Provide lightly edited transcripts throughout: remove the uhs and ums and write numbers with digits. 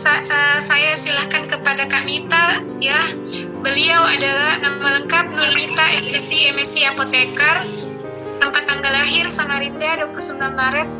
Saya silahkan kepada Kak Mita ya. Beliau adalah nama lengkap Nurmita SSI MSc Apoteker. Tempat tanggal lahir Samarinda 29 Maret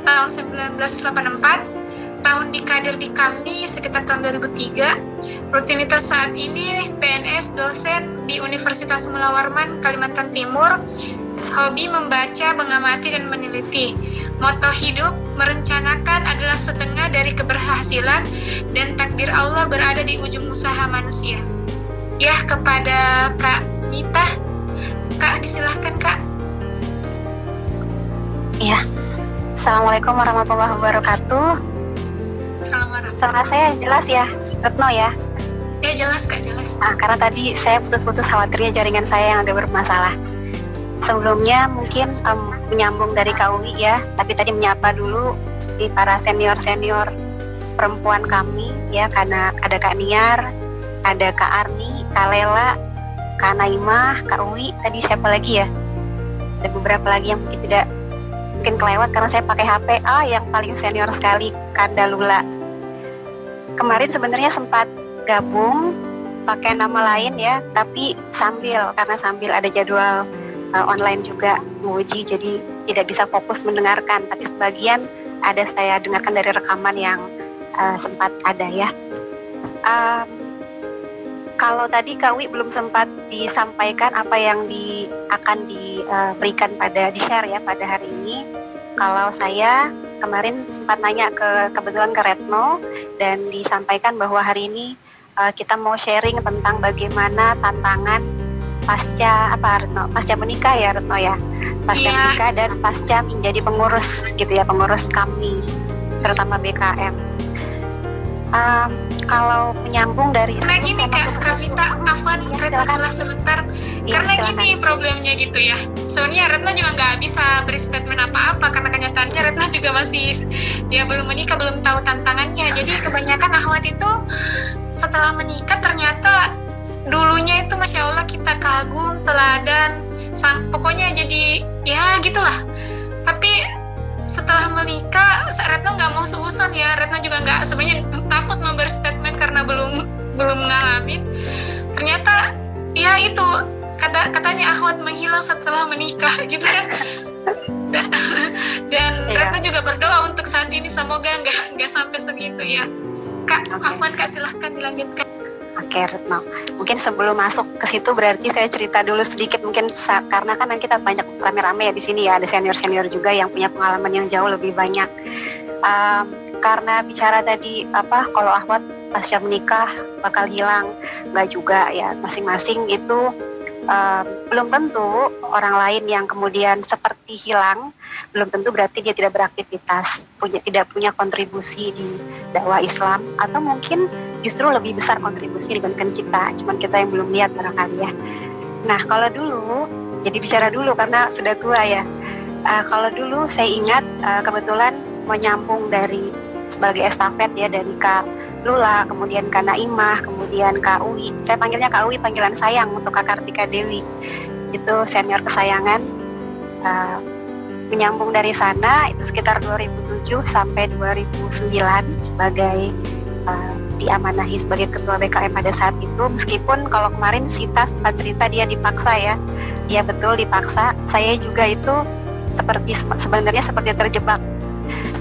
tahun 1984. Tahun di kader di kami sekitar tahun 2003. Rutinitas saat ini PNS dosen di Universitas Mula Warman Kalimantan Timur. Hobi membaca, mengamati dan meneliti. Moto hidup merencanakan adalah setengah dari keberhasilan dan takdir Allah berada di ujung usaha manusia. Ya, kepada Kak Mita. Kak, disilahkan Kak. Iya. Assalamualaikum warahmatullahi wabarakatuh. Assalamualaikum. Suara saya jelas ya, Retno ya? Ya jelas Kak, jelas. Karena tadi saya putus-putus khawatirnya jaringan saya yang agak bermasalah. Sebelumnya mungkin menyambung dari KUI ya, tapi tadi menyapa dulu di para senior-senior perempuan kami ya, karena ada Kak Niar, ada Kak Arni, Kak Lela, Kak Naimah, Kak Uwi, tadi siapa lagi ya? Ada beberapa lagi yang mungkin kelewat karena saya pakai HP. Yang paling senior sekali, Kanda Lula. Kemarin sebenarnya sempat gabung pakai nama lain ya, tapi karena sambil ada jadwal online juga menguji, jadi tidak bisa fokus mendengarkan, tapi sebagian ada saya dengarkan dari rekaman yang sempat ada ya. Kalau tadi Kak Wi belum sempat disampaikan apa yang akan diberikan di share ya pada hari ini. Kalau saya kemarin sempat nanya kebetulan ke Retno dan disampaikan bahwa hari ini kita mau sharing tentang bagaimana tantangan pasca menikah ya Retno ya, pasca menikah dan pasca menjadi pengurus gitu ya, pengurus kami terutama BKM. Kalau menyambung dari gini Kak Mita, Afwan, Retno salah sebentar ya, karena silakan. Gini problemnya gitu ya, sebenarnya Retno juga nggak bisa beri statement apa-apa karena kenyataannya Retno juga masih dia belum menikah, belum tahu tantangannya. Jadi kebanyakan akhwat itu setelah menikah ternyata dulunya itu Masya Allah kita kagum, teladan, pokoknya jadi ya gitulah. Tapi setelah menikah, Retno nggak mau seuson ya. Retno juga nggak, sebenarnya takut memberi statement karena belum ngalamin. Ternyata ya itu katanya akhwat menghilang setelah menikah gitu kan. Dan Retno juga berdoa untuk saat ini semoga nggak sampai segitu ya. Kak, Afwan Kak, silahkan dilanjutkan. Oke Retno, mungkin sebelum masuk ke situ berarti saya cerita dulu sedikit mungkin karena kan kita banyak rame-rame ya di sini ya, ada senior-senior juga yang punya pengalaman yang jauh lebih banyak. Karena bicara tadi kalau akhwat pasca menikah bakal hilang, nggak juga ya, masing-masing itu belum tentu orang lain yang kemudian seperti hilang, belum tentu berarti dia tidak beraktivitas, tidak punya kontribusi di dakwah Islam, atau mungkin justru lebih besar kontribusi dibandingkan kita, cuman kita yang belum lihat barangkali ya. Nah kalau dulu, jadi bicara dulu karena sudah tua ya. Kalau dulu saya ingat kebetulan menyambung dari sebagai estafet ya, dari Kak Lula, kemudian Kak Naimah, kemudian Kak Uwi. Saya panggilnya Kak Uwi, panggilan sayang untuk Kak Kartika Dewi. Itu senior kesayangan. Menyambung dari sana itu sekitar 2007 sampai 2009 sebagai diamanahi sebagai ketua BKM pada saat itu. Meskipun kalau kemarin Sita sempat cerita dia dipaksa ya. Iya betul, dipaksa. Saya juga itu sebenarnya seperti terjebak.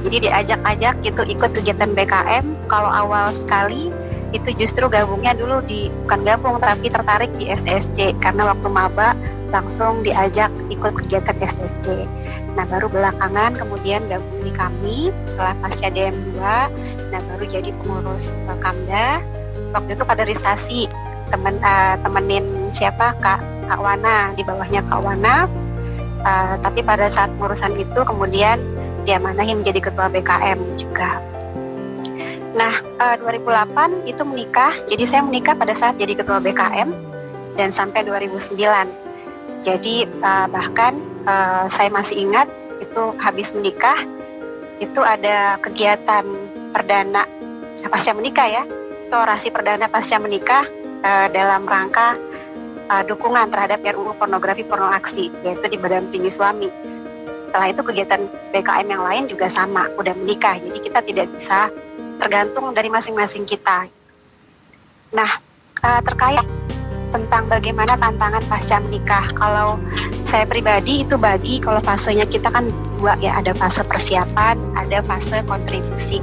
Jadi diajak-ajak gitu ikut kegiatan BKM. Kalau awal sekali itu justru gabungnya dulu bukan gabung tapi tertarik di SSC karena waktu maba langsung diajak ikut kegiatan SSC. Nah baru belakangan kemudian gabung di kami setelah pasca DM2. Nah baru jadi pengurus Kamda. Waktu itu kaderisasi temenin siapa Kak Wana, di bawahnya Kak Wana. Tapi pada saat pengurusan itu kemudian diamanahi menjadi ketua BKM juga. Nah 2008 itu menikah. Jadi saya menikah pada saat jadi ketua BKM dan sampai 2009. Jadi bahkan saya masih ingat itu habis menikah itu ada kegiatan perdana pasca menikah ya, itu orasi perdana pasca menikah dalam rangka dukungan terhadap RUU pornografi pornoaksi, yaitu di Mendampingi Suami. Setelah itu kegiatan BKM yang lain juga sama, udah menikah, jadi kita tidak bisa tergantung dari masing-masing kita. Nah, terkait tentang bagaimana tantangan pasca menikah, kalau saya pribadi itu bagi, kalau fasenya kita kan dua ya, ada fase persiapan, ada fase kontribusi.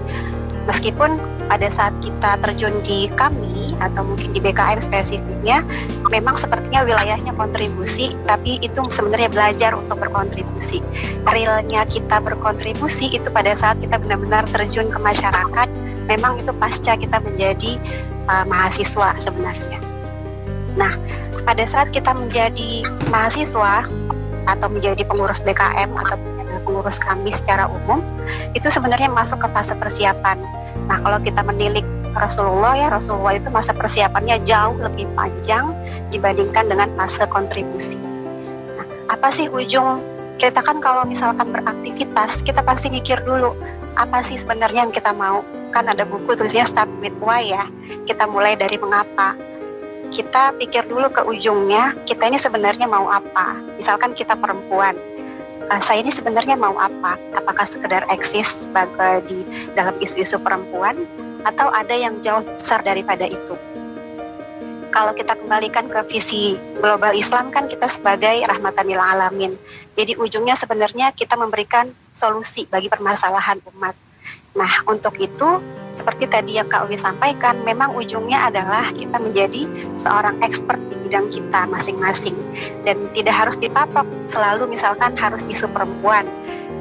Meskipun pada saat kita terjun di kami atau mungkin di BKM spesifiknya, memang sepertinya wilayahnya kontribusi, tapi itu sebenarnya belajar untuk berkontribusi. Realnya kita berkontribusi itu pada saat kita benar-benar terjun ke masyarakat, memang itu pasca kita menjadi mahasiswa sebenarnya. Nah, pada saat kita menjadi mahasiswa atau menjadi pengurus BKM atau pengurus kami secara umum, itu sebenarnya masuk ke fase persiapan. Nah, kalau kita menilik Rasulullah itu masa persiapannya jauh lebih panjang dibandingkan dengan fase kontribusi. Nah, apa sih ujung kita kan kalau misalkan beraktivitas, kita pasti mikir dulu, apa sih sebenarnya yang kita mau? Kan ada buku tulisnya Start with Why ya, kita mulai dari mengapa. Kita pikir dulu ke ujungnya, kita ini sebenarnya mau apa? Misalkan kita perempuan, saya ini sebenarnya mau apa? Apakah sekedar eksis sebagai di dalam isu-isu perempuan, atau ada yang jauh besar daripada itu? Kalau kita kembalikan ke visi global Islam, kan kita sebagai rahmatan lil alamin. Jadi ujungnya sebenarnya kita memberikan solusi bagi permasalahan umat. Nah, untuk itu, seperti tadi yang Kak Uwi sampaikan, memang ujungnya adalah kita menjadi seorang expert di bidang kita masing-masing. Dan tidak harus dipatok selalu misalkan harus isu perempuan.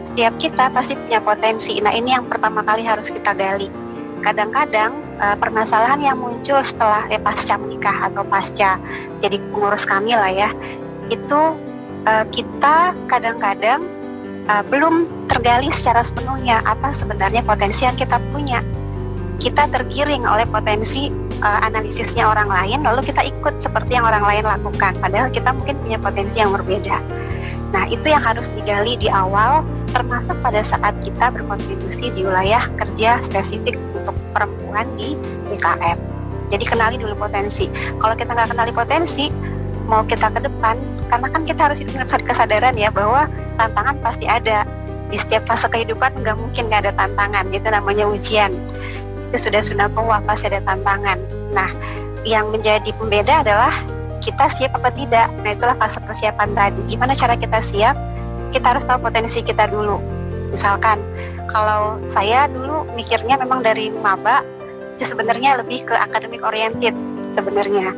Setiap kita pasti punya potensi. Nah, ini yang pertama kali harus kita gali. Kadang-kadang permasalahan yang muncul setelah pasca menikah atau pasca jadi pengurus kami lah ya, itu kita kadang-kadang belum tergali secara sepenuhnya apa sebenarnya potensi yang kita punya. Kita tergiring oleh potensi analisisnya orang lain, lalu kita ikut seperti yang orang lain lakukan, padahal kita mungkin punya potensi yang berbeda. Nah, itu yang harus digali di awal, termasuk pada saat kita berkontribusi di wilayah kerja spesifik untuk perempuan di BKM. Jadi kenali dulu potensi. Kalau kita nggak kenali potensi, mau kita ke depan, karena kan kita harus hidup dengan kesadaran ya bahwa tantangan pasti ada. Di setiap fase kehidupan nggak mungkin nggak ada tantangan, itu namanya ujian. Itu sudah sunatullah, pasti ada tantangan. Nah, yang menjadi pembeda adalah kita siap apa tidak. Nah, itulah fase persiapan tadi. Gimana cara kita siap? Kita harus tahu potensi kita dulu. Misalkan, kalau saya dulu mikirnya memang dari maba, itu sebenarnya lebih ke academic oriented sebenarnya.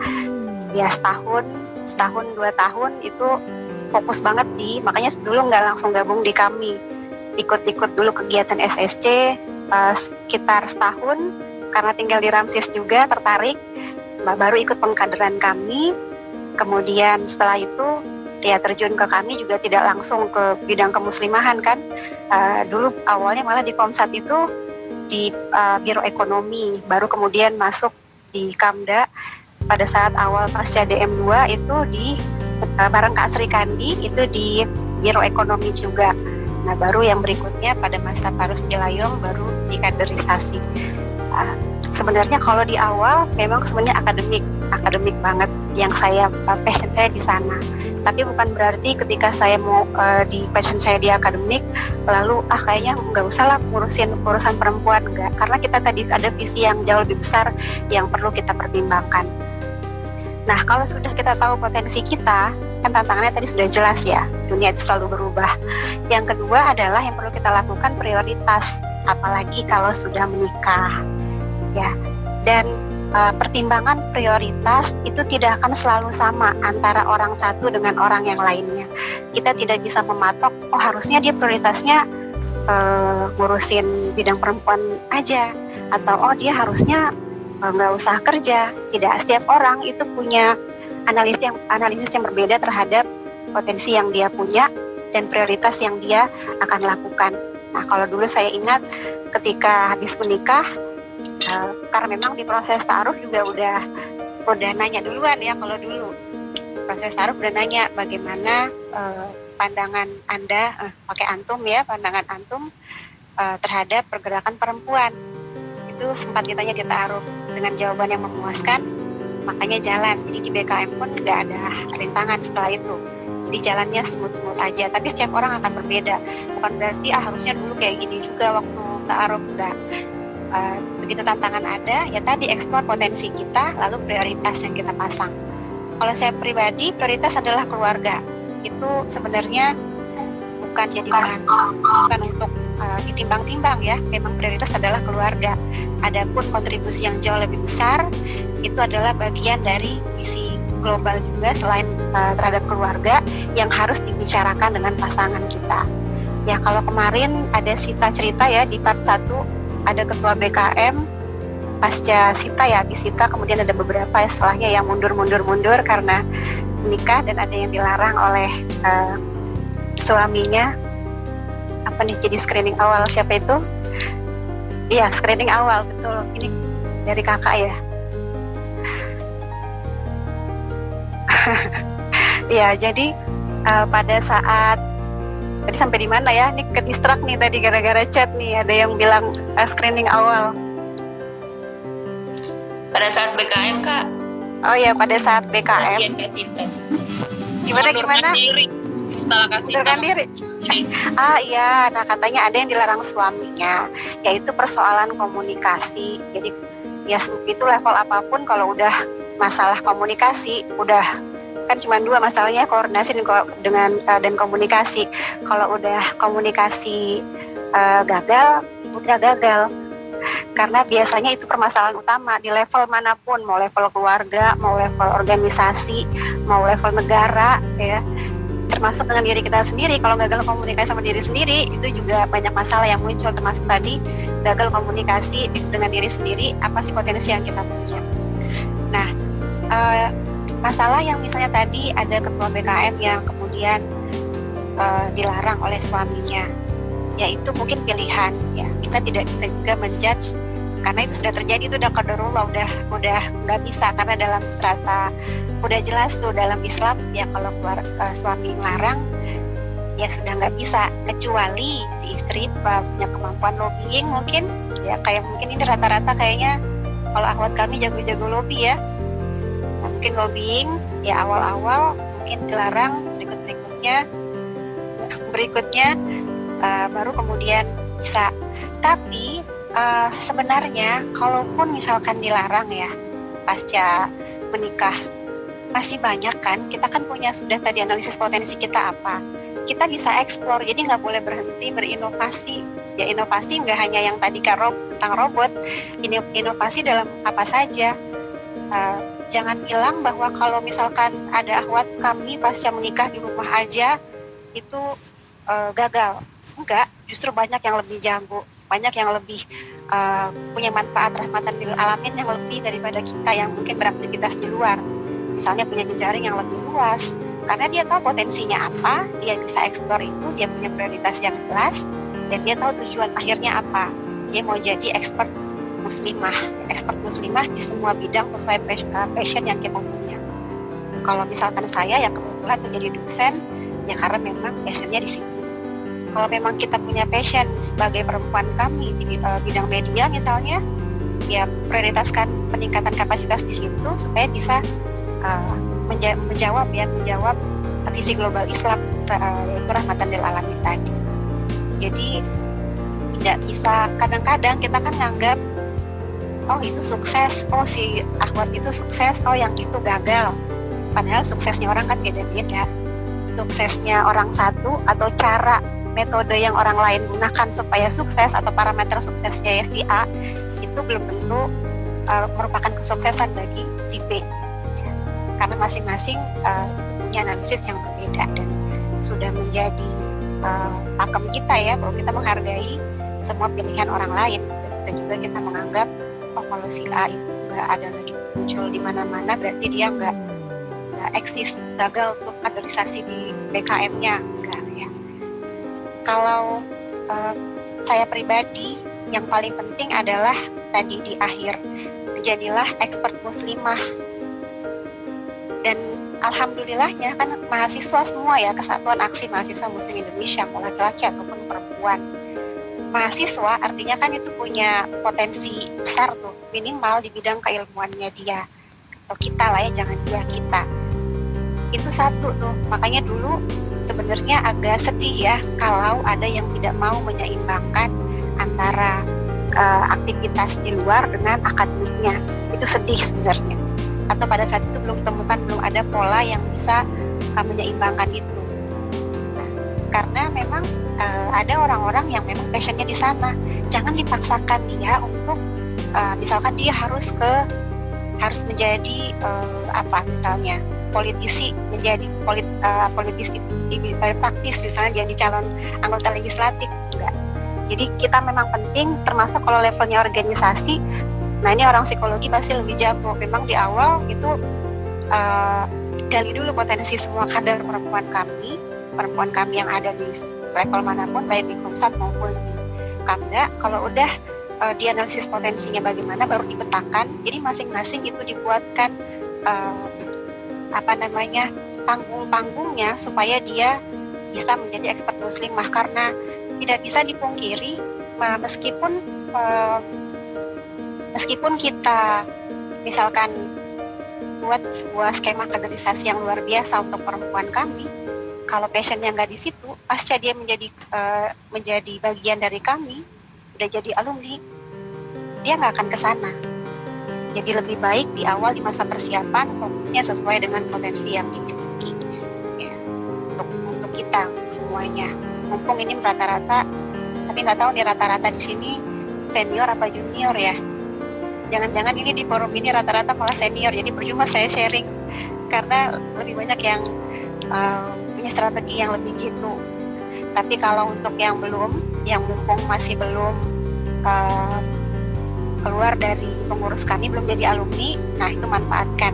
Ya setahun, 2 tahun itu fokus banget makanya dulu nggak langsung gabung di kami. Ikut-ikut dulu kegiatan SSC, sekitar setahun, karena tinggal di Ramsis juga tertarik, baru ikut pengkaderan kami. Kemudian setelah itu ya terjun ke kami juga tidak langsung ke bidang kemuslimahan kan. Dulu awalnya malah di Komsat itu di Biro Ekonomi, baru kemudian masuk di Kamda pada saat awal pasca DM2 itu di bareng Kak Sri Kandi itu di Biro Ekonomi juga. Nah, baru yang berikutnya pada masa Parus Jelayong baru dikaderisasi. Sebenarnya kalau di awal memang sebenarnya akademik banget yang saya passion saya di sana. Tapi bukan berarti ketika saya mau di passion saya di akademik lalu kayaknya nggak usah lah ngurusin urusan perempuan, enggak. Karena kita tadi ada visi yang jauh lebih besar yang perlu kita pertimbangkan. Nah, kalau sudah kita tahu potensi kita, kan tantangannya tadi sudah jelas ya, dunia itu selalu berubah. Yang kedua adalah yang perlu kita lakukan prioritas, apalagi kalau sudah menikah. Ya, dan pertimbangan prioritas itu tidak akan selalu sama antara orang satu dengan orang yang lainnya. Kita tidak bisa mematok, harusnya dia prioritasnya ngurusin bidang perempuan aja, atau dia harusnya nggak usah kerja. Tidak, setiap orang itu punya analisis yang berbeda terhadap potensi yang dia punya dan prioritas yang dia akan lakukan. Nah, kalau dulu saya ingat ketika habis menikah, karena memang di proses ta'aruf juga udah nanya duluan ya. Kalau dulu proses ta'aruf udah nanya bagaimana pandangan Anda, pakai antum ya, pandangan antum terhadap pergerakan perempuan. Itu sempat ditanya di ta'aruf dengan jawaban yang memuaskan, makanya jalan. Jadi di BKM pun nggak ada rintangan setelah itu. Jadi jalannya smooth aja. Tapi setiap orang akan berbeda. Bukan berarti harusnya dulu kayak gini juga waktu ta'aruf, enggak. begitu tantangan ada, ya tadi eksplor potensi kita, lalu prioritas yang kita pasang. Kalau saya pribadi, prioritas adalah keluarga. Itu sebenarnya bukan jadi bukan untuk ditimbang-timbang ya. Memang prioritas adalah keluarga. Adapun kontribusi yang jauh lebih besar itu adalah bagian dari misi global juga selain terhadap keluarga yang harus dibicarakan dengan pasangan kita. Ya kalau kemarin ada Sita cerita ya di part 1 ada ketua BKM pasca Sita ya, habis Sita kemudian ada beberapa setelahnya yang mundur karena menikah dan ada yang dilarang oleh suaminya. Apa nih, jadi screening awal siapa itu? Iya, screening awal, betul. Ini dari kakak ya. Iya, jadi pada saat tadi sampai di mana ya? Ini ke distract nih tadi gara-gara chat nih. Ada yang bilang screening awal. Pada saat BKM Kak. Oh ya, pada saat BKM. Gimana? Diri. Setelah kasih diri. Iya, nah katanya ada yang dilarang suaminya, yaitu persoalan komunikasi. Jadi ya itu level apapun kalau udah masalah komunikasi, udah kan cuma dua masalahnya, koordinasi dan komunikasi. Kalau udah komunikasi gagal, udah gagal. Karena biasanya itu permasalahan utama di level manapun, mau level keluarga, mau level organisasi, mau level negara ya. Termasuk dengan diri kita sendiri, kalau gagal komunikasi sama diri sendiri itu juga banyak masalah yang muncul, termasuk tadi gagal komunikasi dengan diri sendiri, apa sih potensi yang kita punya. Nah masalah yang misalnya tadi ada ketua BKM yang kemudian dilarang oleh suaminya, yaitu mungkin pilihan ya, kita tidak bisa juga menjudge karena itu sudah terjadi, itu udah qadarullah, udah nggak bisa, karena dalam strata udah jelas tuh dalam Islam ya kalau suami ngelarang ya sudah nggak bisa, kecuali si istri punya kemampuan lobbying mungkin ya, kayak mungkin ini rata-rata kayaknya kalau akhwat kami jago-jago lobby ya. Nah, mungkin lobbying ya awal-awal mungkin dilarang, berikutnya baru kemudian bisa. Tapi sebenarnya kalaupun misalkan dilarang ya pasca menikah, masih banyak kan, kita kan punya sudah tadi analisis potensi kita apa, kita bisa eksplor, jadi nggak boleh berhenti berinovasi ya. Inovasi nggak hanya yang tadi tentang robot, inovasi dalam apa saja. Jangan bilang bahwa kalau misalkan ada akhwat kami pasca menikah di rumah aja itu gagal. Enggak, justru banyak yang lebih jago, banyak yang lebih punya manfaat rahmatan lil alamin yang lebih daripada kita yang mungkin beraktivitas di luar. Misalnya punya jejaring yang lebih luas, karena dia tahu potensinya apa, dia bisa eksplor itu, dia punya prioritas yang jelas, dan dia tahu tujuan akhirnya apa. Dia mau jadi expert muslimah di semua bidang sesuai passion yang kita punya. Kalau misalkan saya yang kebetulan menjadi dosen, ya karena memang passionnya di situ. Kalau memang kita punya passion sebagai perempuan kami di bidang media misalnya, ya prioritaskan peningkatan kapasitas di situ supaya bisa menjawab visi global Islam yaitu rahmatan lil alamin tadi. Jadi tidak bisa, kadang-kadang kita kan nganggap oh itu sukses, oh si akhwat itu sukses, oh yang itu gagal. Padahal suksesnya orang kan beda-beda. Suksesnya orang satu atau cara metode yang orang lain gunakan supaya sukses atau parameter suksesnya ya si A itu belum tentu merupakan kesuksesan bagi si B. Karena masing-masing punya analisis yang berbeda dan sudah menjadi pakem kita ya, bahwa kita menghargai semua pilihan orang lain. Dan juga kita menganggap oh kalau si A itu nggak ada lagi muncul di mana-mana berarti dia nggak eksis, gagal untuk kaderisasi di BKM-nya, enggak ya. Kalau saya pribadi yang paling penting adalah tadi di akhir, menjadilah expert muslimah. Dan alhamdulillahnya kan mahasiswa semua ya, Kesatuan Aksi Mahasiswa Muslim Indonesia, mau laki-laki ataupun perempuan. Mahasiswa artinya kan itu punya potensi besar tuh, minimal di bidang keilmuannya dia. Atau kita lah ya, jangan dia, kita. Itu satu tuh, makanya dulu sebenarnya agak sedih ya kalau ada yang tidak mau menyeimbangkan antara aktivitas di luar dengan akademiknya. Itu sedih sebenarnya. Atau pada saat itu belum ada pola yang bisa menyeimbangkan itu. Nah, karena memang ada orang-orang yang memang passionnya di sana. Jangan dipaksakan dia untuk misalkan dia harus menjadi misalnya politisi, menjadi politisi di praktis, misalnya jadi calon anggota legislatif. Enggak. Jadi kita memang penting, termasuk kalau levelnya organisasi. Nah, ini orang psikologi pasti lebih jago. Memang di awal itu gali dulu potensi semua kader perempuan kami yang ada di level manapun, baik di Komsat maupun di Kamda. Kalau udah dianalisis potensinya bagaimana, baru dipetakan. Jadi masing-masing itu dibuatkan panggung-panggungnya supaya dia bisa menjadi expert muslimah. Karena tidak bisa dipungkiri, meskipun kita misalkan buat sebuah skema kaderisasi yang luar biasa untuk perempuan kami, kalau passionnya nggak di situ, pasca dia menjadi bagian dari kami, udah jadi alumni, dia nggak akan ke sana. Jadi lebih baik di awal, di masa persiapan, fokusnya sesuai dengan potensi yang dimiliki ya, untuk kita semuanya. Mumpung ini rata-rata, tapi nggak tahu nih rata-rata di sini senior apa junior ya. Jangan-jangan ini di forum ini rata-rata malah senior, jadi percuma saya sharing karena lebih banyak yang punya strategi yang lebih jitu. Tapi kalau untuk yang mumpung masih belum keluar dari pengurus kami, belum jadi alumni, nah itu manfaatkan.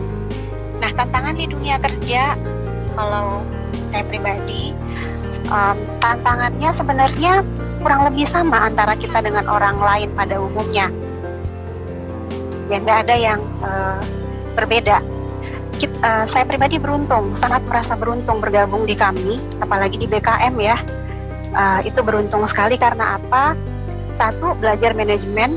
Nah, tantangan di dunia kerja, kalau saya pribadi, tantangannya sebenarnya kurang lebih sama antara kita dengan orang lain pada umumnya. Ya, nggak ada yang berbeda. Saya pribadi beruntung, sangat merasa beruntung bergabung di kami, apalagi di BKM ya. Itu beruntung sekali karena apa? Satu, belajar manajemen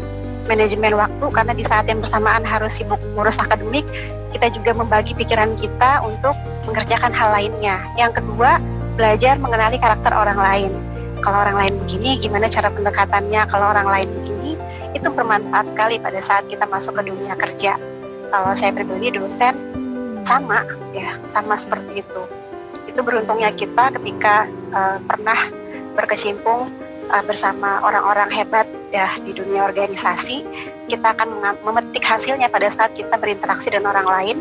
waktu, karena di saat yang bersamaan harus sibuk ngurus akademik, kita juga membagi pikiran kita untuk mengerjakan hal lainnya. Yang kedua, belajar mengenali karakter orang lain. Kalau orang lain begini, gimana cara pendekatannya? Kalau orang lain begini, itu bermanfaat sekali pada saat kita masuk ke dunia kerja. Kalau saya pribadi dosen, sama seperti itu. Itu beruntungnya kita ketika pernah berkecimpung bersama orang-orang hebat ya di dunia organisasi. Kita akan memetik hasilnya pada saat kita berinteraksi dengan orang lain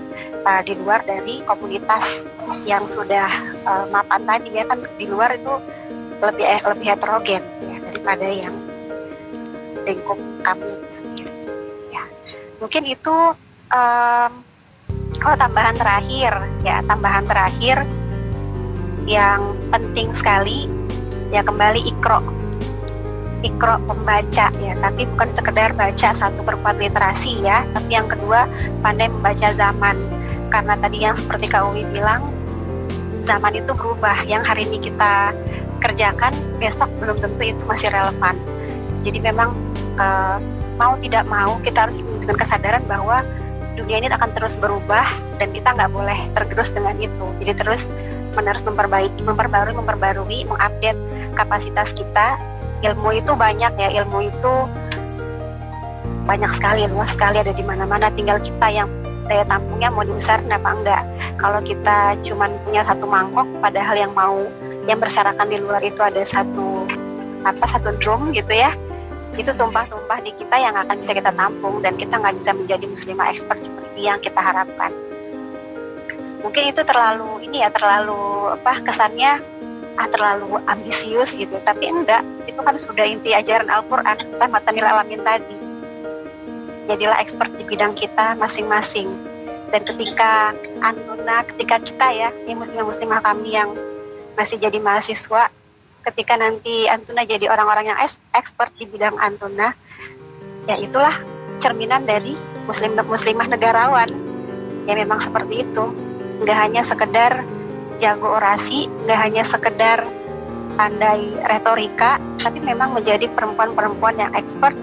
di luar dari komunitas yang sudah mapan tadi ya, kan di luar itu lebih heterogen ya daripada yang lingkup kami sendiri ya. Mungkin itu tambahan terakhir yang penting sekali ya, kembali Iqra pembaca ya, tapi bukan sekedar baca satu perempuan literasi ya, tapi yang kedua pandai membaca zaman. Karena tadi yang seperti Kak Uwi bilang, zaman itu berubah, yang hari ini kita kerjakan besok belum tentu itu masih relevan. Jadi memang mau tidak mau kita harus dengan kesadaran bahwa dunia ini akan terus berubah dan kita nggak boleh tergerus dengan itu. Jadi terus menerus memperbarui, mengupdate kapasitas kita. Ilmu itu banyak ya, ilmu itu banyak sekali, luas sekali, ada di mana-mana. Tinggal kita yang daya tampungnya mau dibesarin apa enggak. Kalau kita cuman punya satu mangkok, padahal yang berserakan di luar itu ada satu drum gitu ya, itu tumpah-tumpah di kita yang akan bisa kita tampung, dan kita nggak bisa menjadi muslimah expert seperti yang kita harapkan. Mungkin itu terlalu kesannya terlalu ambisius gitu, tapi enggak, itu kan sudah inti ajaran Al-Quran, rahmatan lil alamin tadi. Jadilah expert di bidang kita masing-masing. Dan ketika kita ya, muslimah kami yang masih jadi mahasiswa, ketika nanti Antuna jadi orang-orang yang expert di bidang Antuna, ya itulah cerminan dari muslimah negarawan. Ya memang seperti itu, nggak hanya sekedar jago orasi, nggak hanya sekedar pandai retorika, tapi memang menjadi perempuan-perempuan yang expert,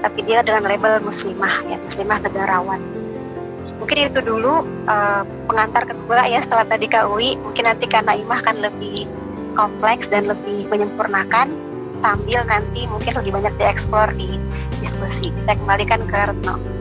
tapi dia dengan label muslimah, ya muslimah negarawan. Mungkin itu dulu pengantar kedua ya, setelah tadi Kak Uwi, mungkin nanti Kak Naimah akan lebih kompleks dan lebih menyempurnakan. sambil nanti mungkin lebih banyak dieksplor di diskusi. Saya kembalikan ke Retno.